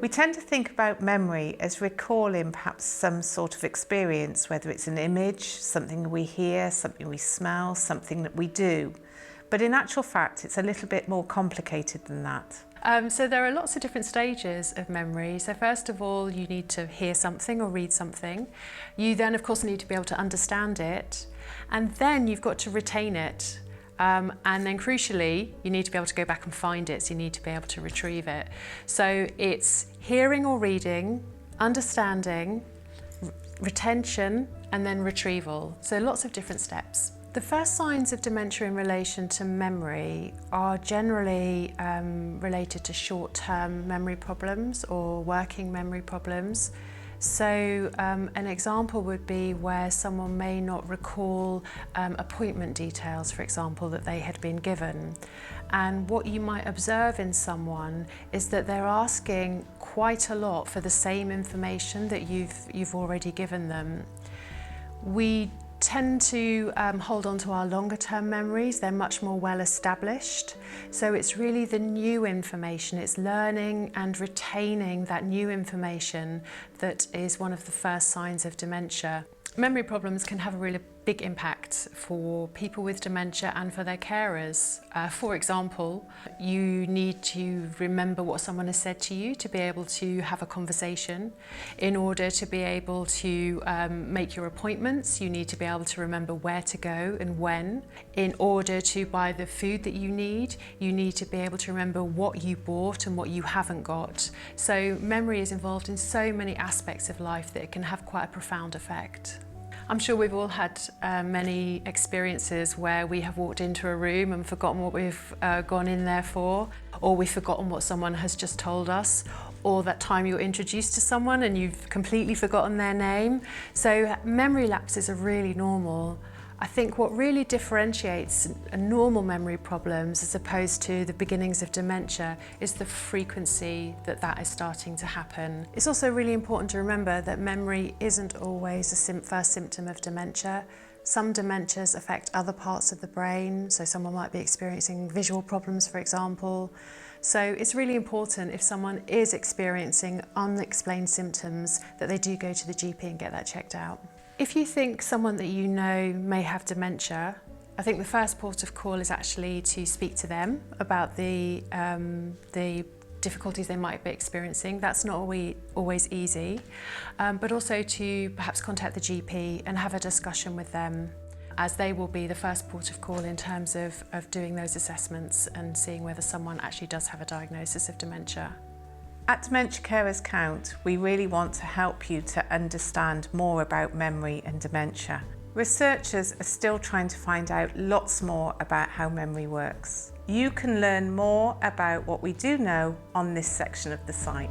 We tend to think about memory as recalling perhaps some sort of experience, whether it's an image, something we hear, something we smell, something that we do. But in actual fact, it's a little bit more complicated than that. So there are lots of different stages of memory. So first of all, you need to hear something or read something. You then, of course, need to be able to understand it. And then you've got to retain it. And then crucially, you need to be able to go back and find it. So you need to be able to retrieve it. So it's hearing or reading, understanding, retention, and then retrieval. So lots of different steps. The first signs of dementia in relation to memory are generally related to short-term memory problems or working memory problems. So an example would be where someone may not recall appointment details, for example, that they had been given. And what you might observe in someone is that they're asking quite a lot for the same information that you've already given them. We tend to hold on to our longer term memories. They're much more well established. So it's really the new information, it's learning and retaining that new information that is one of the first signs of dementia. Memory problems can have a really big impact for people with dementia and for their carers. For example, you need to remember what someone has said to you to be able to have a conversation. In order to be able to make your appointments, you need to be able to remember where to go and when. In order to buy the food that you need to be able to remember what you bought and what you haven't got. So memory is involved in so many aspects of life that it can have quite a profound effect. I'm sure we've all had many experiences where we have walked into a room and forgotten what we've gone in there for, or we've forgotten what someone has just told us, or that time you're introduced to someone and you've completely forgotten their name. So memory lapses are really normal. I think what really differentiates normal memory problems as opposed to the beginnings of dementia is the frequency that is starting to happen. It's also really important to remember that memory isn't always a first symptom of dementia. Some dementias affect other parts of the brain, so someone might be experiencing visual problems, for example. So it's really important if someone is experiencing unexplained symptoms that they do go to the GP and get that checked out. If you think someone that you know may have dementia, I think the first port of call is actually to speak to them about the difficulties they might be experiencing. That's not always easy, but also to perhaps contact the GP and have a discussion with them, as they will be the first port of call in terms of doing those assessments and seeing whether someone actually does have a diagnosis of dementia. At Dementia Carers Count, we really want to help you to understand more about memory and dementia. Researchers are still trying to find out lots more about how memory works. You can learn more about what we do know on this section of the site.